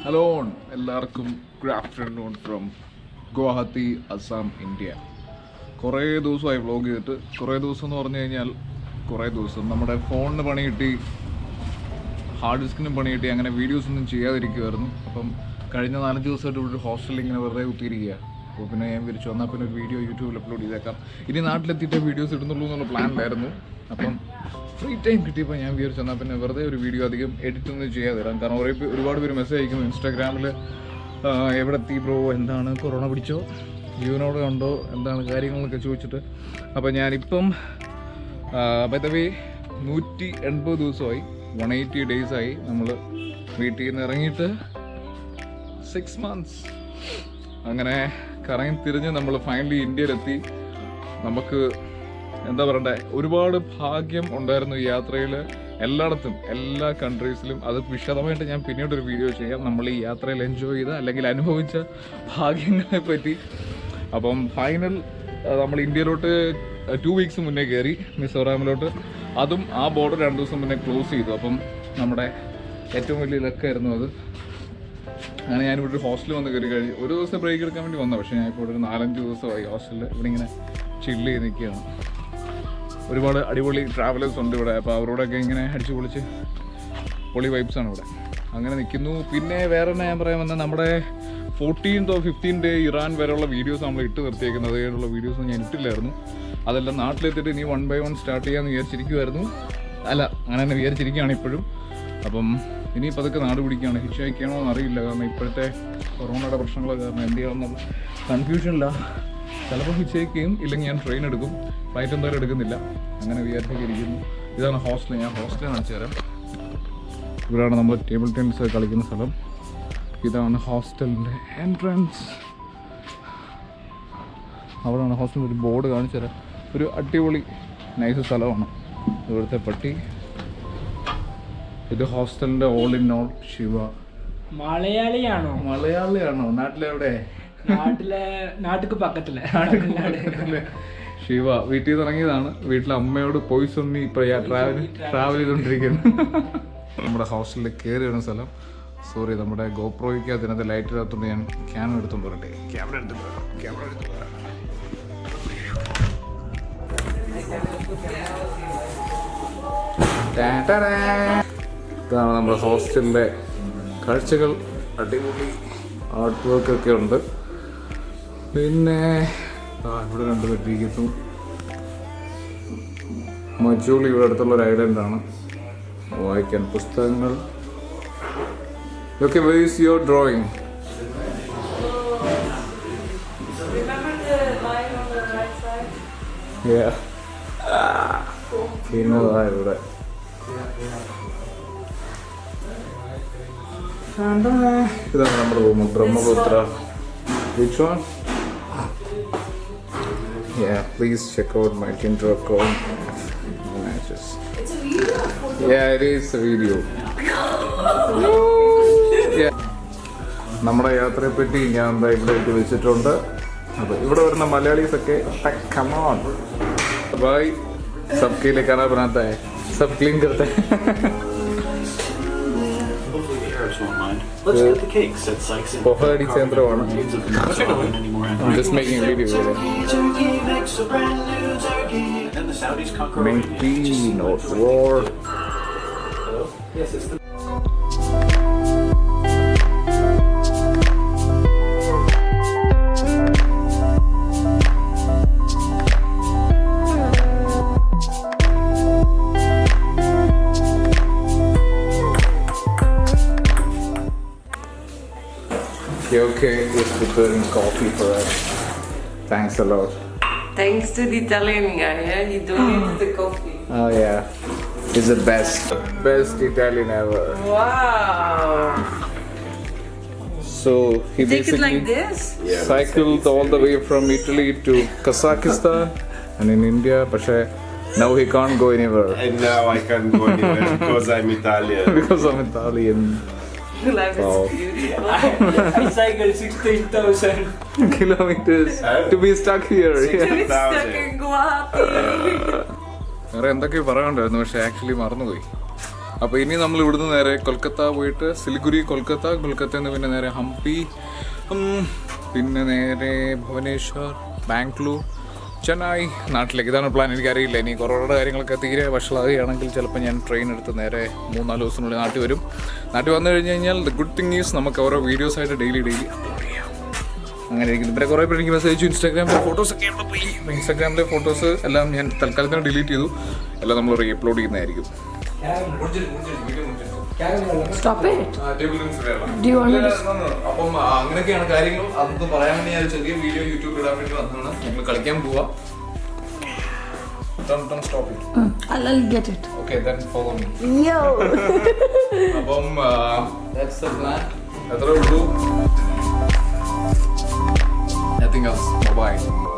Hello എല്ലാവർക്കും good afternoon from Guwahati, Assam, India. കുറേ ദിവസമായി വ്ളോഗ് ചെയ്തിട്ട്. കുറേ ദിവസം എന്ന് പറഞ്ഞു കഴിഞ്ഞാൽ കുറേ ദിവസം നമ്മുടെ ഫോണിന് പണി കിട്ടി, ഹാർഡ് ഡിസ്കിനും പണി കിട്ടി, അങ്ങനെ വീഡിയോസൊന്നും ചെയ്യാതിരിക്കുമായിരുന്നു. അപ്പം കഴിഞ്ഞ 4 ദിവസമായിട്ട് ഇവിടെ ഹോസ്റ്റലിൽ ഇങ്ങനെ വെറുതെ കുത്തിയിരിക്കുക. അപ്പോൾ പിന്നെ ഞാൻ വിരിച്ചു വന്നാൽ പിന്നെ ഒരു വീഡിയോ യൂട്യൂബിൽ അപ്ലോഡ് ചെയ്തേക്കാം. ഇനി നാട്ടിലെത്തിയിട്ടേ വീഡിയോസ് ഇടുന്നുള്ളൂ എന്നുള്ള പ്ലാനിലായിരുന്നു. അപ്പം ഫ്രീ ടൈം കിട്ടിയപ്പോൾ ഞാൻ വിചാരിച്ചു എന്നാൽ പിന്നെ വെറുതെ ഒരു വീഡിയോ അധികം എഡിറ്റ് ഒന്നും ചെയ്യാതെ തരാം. കാരണം ഒരുപാട് പേര് മെസ്സേജ് അയക്കുന്നു ഇൻസ്റ്റാഗ്രാമിൽ, എവിടെ എത്തി ബ്രോ, എന്താണ് കൊറോണ പിടിച്ചോ, ജീവനോടെ ഉണ്ടോ, എന്താണ് കാര്യങ്ങളൊക്കെ ചോദിച്ചിട്ട്. അപ്പോൾ ഞാനിപ്പം ബൈ 180 ദിവസമായി, 180 ഡേയ്സായി നമ്മൾ വീട്ടിൽ നിന്ന് ഇറങ്ങിയിട്ട് 6 months. അങ്ങനെ കറങ്ങി തിരിഞ്ഞ് നമ്മൾ ഫൈനലി ഇന്ത്യയിലെത്തി. നമുക്ക് എന്താ പറയണ്ടേ, ഒരുപാട് ഭാഗ്യം ഉണ്ടായിരുന്നു ഈ യാത്രയിൽ. എല്ലായിടത്തും, എല്ലാ കൺട്രീസിലും. അത് വിശദമായിട്ട് ഞാൻ പിന്നീടൊരു വീഡിയോ ചെയ്യാം, നമ്മൾ ഈ യാത്രയിൽ എൻജോയ് ചെയ്ത അല്ലെങ്കിൽ അനുഭവിച്ച ഭാഗ്യങ്ങളെ പറ്റി. അപ്പം ഫൈനൽ നമ്മൾ ഇന്ത്യയിലോട്ട് 2 weeks മുന്നേ കയറി, മിസോറാമിലോട്ട്. അതും ആ ബോർഡർ 2 ദിവസം മുന്നേ ക്ലോസ് ചെയ്തു. അപ്പം നമ്മുടെ ഏറ്റവും വലിയ ലക്കായിരുന്നു അത്. അങ്ങനെ ഞാനിവിടെ ഒരു ഹോസ്റ്റലിൽ വന്ന് കയറി കഴിഞ്ഞു. ഒരു ദിവസം ബ്രേക്ക് എടുക്കാൻ വേണ്ടി വന്നത്, പക്ഷേ ഞാനിപ്പോൾ ഒരു 4-5 ദിവസമായി ഹോസ്റ്റലിൽ ഇവിടെ ഇങ്ങനെ ചില്ല് ചെയ്ത് നിൽക്കുകയാണ്. ഒരുപാട് അടിപൊളി ട്രാവലേഴ്സ് ഉണ്ട് ഇവിടെ. അപ്പോൾ അവരോടൊക്കെ ഇങ്ങനെ അടിച്ചു പൊളിച്ച് പൊളി വൈബ്സാണ് ഇവിടെ. അങ്ങനെ നിൽക്കുന്നു. പിന്നെ വേറെ ഞാൻ പറയാൻ വന്നത്, നമ്മുടെ 14th or 15th day Iran വരെയുള്ള വീഡിയോസ് നമ്മൾ ഇട്ട് നിർത്തിയേക്കുന്നത്. അതിനുള്ള വീഡിയോസ് ഞാൻ ഇട്ടില്ലായിരുന്നു. അതെല്ലാം നാട്ടിലെത്തിയിട്ട് ഇനി 1 by 1 സ്റ്റാർട്ട് ചെയ്യാമെന്ന് വിചാരിച്ചിരിക്കുമായിരുന്നു. അല്ല, അങ്ങനെ തന്നെ വിചാരിച്ചിരിക്കുകയാണ് ഇപ്പോഴും. അപ്പം ഇനിയിപ്പോൾ അതൊക്കെ നാട് പിടിക്കുകയാണ്. ഹിച്ച് അയക്കണോ എന്നറിയില്ല, കാരണം ഇപ്പോഴത്തെ കൊറോണയുടെ പ്രശ്നങ്ങൾ കാരണം എന്ത് ചെയ്യണമെന്നുള്ള കൺഫ്യൂഷനില്ല. ചിലപ്പോൾ ഹിച്ചേക്കും, ഇല്ലെങ്കിൽ ഞാൻ ട്രെയിൻ എടുക്കും. ഫ്ലൈറ്റ് എന്തായാലും എടുക്കുന്നില്ല. അങ്ങനെ വിചാരിച്ചൊക്കെ ഇരിക്കുന്നു. ഇതാണ് ഹോസ്റ്റൽ. ഞാൻ ഹോസ്റ്റലിൽ കാണിച്ചു തരാം. ഇവിടെയാണ് നമ്മൾ ടേബിൾ ടെന്നീസ് കളിക്കുന്ന സ്ഥലം. ഇതാണ് ഹോസ്റ്റലിൻ്റെ എൻട്രൻസ്. അവിടെയാണ് ഹോസ്റ്റലിൻ്റെ ഒരു ബോർഡ് കാണിച്ചു തരാം. ഒരു അടിപൊളി നൈസ് സ്ഥലമാണ്. ഇവിടുത്തെ പട്ടി. ഇത് ഹോസ്റ്റലിൻ്റെ ഓൾ ഇൻ ഓൾ. ശിവ മലയാളിയാണോ? നാട്ടിലെവിടെ? നാട്ടിക്ക് പക്കത്തില്ല. ശിവ വീട്ടിൽ നിന്ന് ഇറങ്ങിയതാണ്. വീട്ടിലെ അമ്മയോട് പോയി സൊന്നി ഇപ്പൊ ട്രാവൽ ചെയ്തോണ്ടിരിക്കുന്നു. നമ്മുടെ ഹോസ്റ്റലിൽ കയറി വരുന്ന സ്ഥലം. സോറി, നമ്മുടെ ഗോപ്രോയ്ക്ക് അതിനകത്ത് ലൈറ്റ് ഇല്ലാത്തതുകൊണ്ട് ഞാൻ ക്യാമറ എടുത്തോണ്ട് വരട്ടെ. ക്യാമറ എടുത്തു ഇതാണ് നമ്മുടെ ഹോസ്റ്റലിലെ കാഴ്ചകൾ. അടിപൊളി ആർട്ട് വർക്കൊക്കെ ഉണ്ട്. പിന്നെ ഇവിടെ 2 പേരിരിക്കുന്നു. മജൂളി ഇവിടെ അടുത്തുള്ള ഒരു ഐലൻഡാണ്. വായിക്കാൻ പുസ്തകങ്ങൾ. Okay, where is your drawing? Yeah. പിന്നെ ഇവിടെ ഇതാണ് നമ്മുടെ room. Brahmaputra. Which one? Yeah, please check out my Tinder account. It's a video. Yeah, it is a video. Yeah. നമ്മുടെ യാത്രയെ പറ്റി ഞാൻ എന്താ ഇവിടെ എഴുതി വെച്ചിട്ടുണ്ട്. അപ്പോൾ ഇവിടെ വരുന്ന മലയാളീസൊക്കെ come on. Bye. सबके लिए खाना बनाता है, सब क्लीन करता है. Let's get the cakes at Sykes and Poli centrമാണ്. I'm just making a video with it. Maybe not war. Yes, it's the Okay, is preparing coffee for us. Thanks a lot. Thanks to the Italian guy, yeah? He donated the coffee. Oh yeah, he's the best Italian ever. Wow. So he Take basically it like this? cycled all the way from Italy to Kazakhstan and in India, but now he can't go anywhere. And now I can't go anywhere because I'm Italian. Because I'm Italian. Life is beautiful. I cycled 16,000 kilometers to be stuck here. To be stuck in Guwahati. വേറെ എന്തൊക്കെയോ പറയാനുണ്ടായിരുന്നു, പക്ഷെ actually മറന്നുപോയി. അപ്പോൾ ഇനി നമ്മൾ ഇവിടുന്ന് നേരെ കൊൽക്കത്ത പോയിട്ട് സിലിഗുരി കൊൽക്കത്തയിൽ നിന്ന് പിന്നെ നേരെ ഹംപി, പിന്നെ നേരെ ഭുവനേശ്വർ, ബാംഗ്ലൂർ, ചെന്നൈ, നാട്ടിലേക്ക്. ഇതാണ് പ്ലാൻ. എനിക്കറിയില്ല, ഇനി കൊറോണയുടെ കാര്യങ്ങളൊക്കെ തീരെ വഷളാകുകയാണെങ്കിൽ ചിലപ്പോൾ ഞാൻ ട്രെയിൻ എടുത്ത് നേരെ 3-4 ദിവസത്തിനുള്ളിൽ നാട്ടിൽ വരും. നാട്ടിൽ വന്നു കഴിഞ്ഞ് കഴിഞ്ഞാൽ ദ ഗുഡ് തിങ് ഈസ് നമുക്ക് ഓരോ വീഡിയോസായിട്ട് ഡെയിലി അപ്ലോഡ് ചെയ്യാം. അങ്ങനെ ഇരിക്കുന്നു. പിന്നെ കുറേ പേര് എനിക്ക് മെസ്സേജ് അയച്ചു, ഇൻസ്റ്റാഗ്രാമിലെ ഫോട്ടോസൊക്കെ എവിടെ പോയി. ഇൻസ്റ്റാഗ്രാമിലെ ഫോട്ടോസ് എല്ലാം ഞാൻ തൽക്കാലത്തിന് ഡിലീറ്റ് ചെയ്തു. എല്ലാം നമ്മൾ റീ അപ്ലോഡ് ചെയ്യുന്നതായിരിക്കും. Stop it. Do you want to? അപ്പം അങ്ങനെയൊക്കെയാണ് കാര്യങ്ങൾ. അതൊന്നും പറയാൻ വേണ്ടി ഞാൻ ചെറിയ വീഡിയോ യൂട്യൂബിൽ ഇടാൻ വേണ്ടി വന്നതാണ്. ഞങ്ങൾ കളിക്കാൻ പോവാ. Don't stop it. I'll get it. Okay, then follow me. Yo. അപ്പം that's the plan. അത്രേ ഉള്ളൂ. Nothing else. Bye bye.